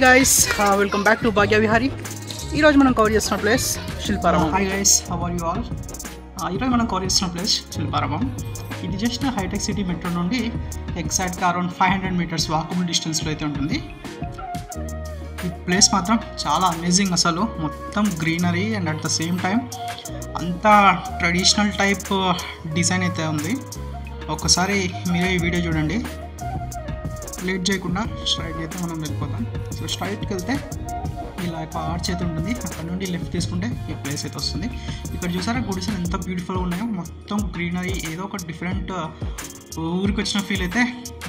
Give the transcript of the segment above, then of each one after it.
guys, welcome back to Bhagya Vihari. ఈరోజు మనం cover చేస్తున్న place Shilparamam. Hi guys, how are you all? ఈరోజు మనం కవర్ చేస్తున్న ప్లేస్ శిల్పారామం. ఇది జస్ట్ హైటెక్ సిటీ మెట్రో నుండి ఎగ్జాక్ట్గా అరౌండ్ 500 మీటర్స్ వాకబుల్ డిస్టెన్స్లో అయితే ఉంటుంది. ఈ ప్లేస్ మాత్రం చాలా అమేజింగ్, అసలు మొత్తం greenery and at the same time అంతా ట్రెడిషనల్ టైప్ డిజైన్ అయితే ఉంది. ఒక్కసారి మీరే ఈ వీడియో చూడండి. లేట్ చేయకుండా స్ట్రైట్ అయితే మనం వెళ్ళిపోతాం. సో స్ట్రైట్కి వెళ్తే ఇలా ఆర్చ్ అయితే ఉంటుంది, అక్కడ నుండి లెఫ్ట్ తీసుకుంటే ఈ ప్లేస్ అయితే వస్తుంది. ఇక్కడ చూసారా గుడిసెలు ఎంత బ్యూటిఫుల్గా ఉన్నాయో, మొత్తం గ్రీనరీ, ఏదో ఒక డిఫరెంట్ ఊరికి వచ్చిన ఫీల్ అయితే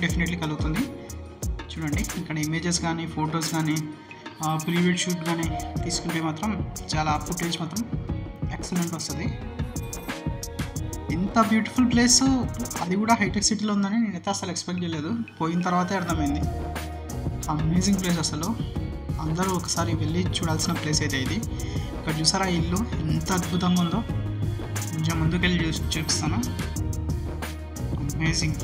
డెఫినెట్లీ కలుగుతుంది. చూడండి ఇక్కడ ఇమేజెస్ కానీ ఫొటోస్ కానీ ప్రీ వెడ్ షూట్ కానీ తీసుకుంటే మాత్రం చాలా ఫుటేజ్ మాత్రం ఎక్సలెంట్ వస్తుంది. ఇంత బ్యూటిఫుల్ ప్లేస్, అది కూడా హైటెక్ సిటీలో ఉందని నేనైతే అసలు ఎక్స్పెక్ట్ చేయలేదు. పోయిన తర్వాతే అర్థమైంది. అమేజింగ్ ప్లేస్ అసలు, అందరూ ఒకసారి వెళ్ళి చూడాల్సిన ప్లేస్ అయితే ఇది. ఇక్కడ చూసారా ఇల్లు ఎంత అద్భుతంగా ఉందో, కొంచెం ముందుకెళ్ళి చూపిస్తాను. అమేజింగ్.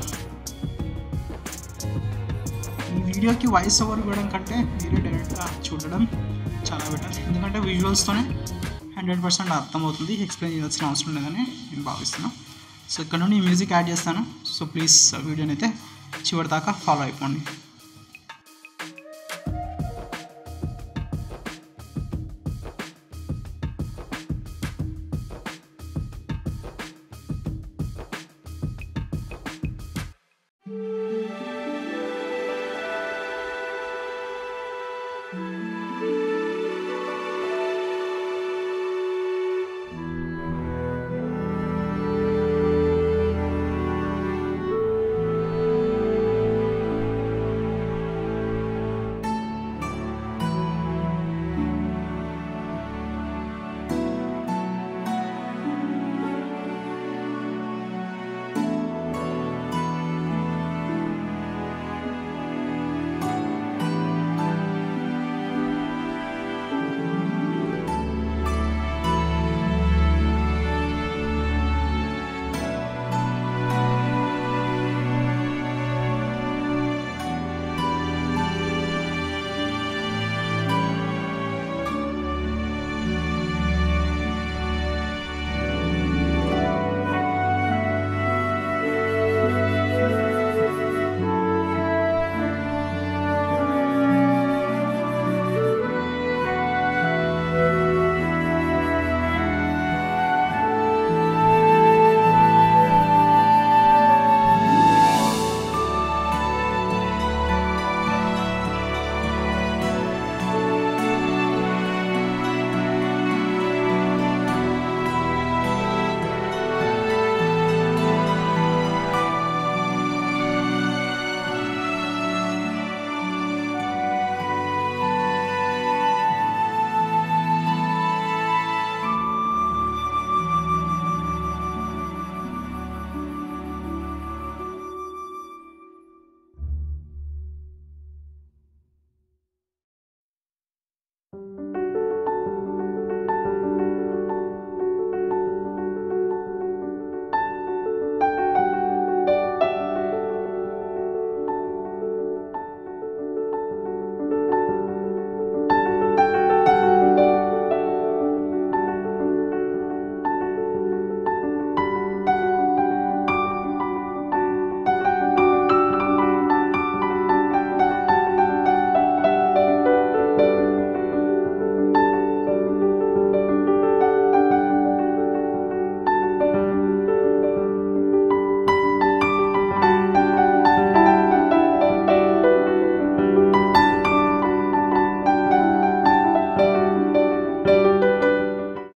ఈ వీడియోకి వాయిస్ ఓవర్ ఇవ్వడం కంటే మీరే డైరెక్ట్గా చూడడం చాలా బెటర్, ఎందుకంటే విజువల్స్తోనే 100% అర్థమవుతుంది. ఎక్స్ప్లెయిన్ చేయాల్సిన అవసరం లేదని నేను భావిస్తున్నాను. సో ఇక్కడ నుండి మ్యూజిక్ యాడ్ చేస్తాను. సో ప్లీజ్ వీడియోని అయితే చివరి దాకా ఫాలో అయిపోండి.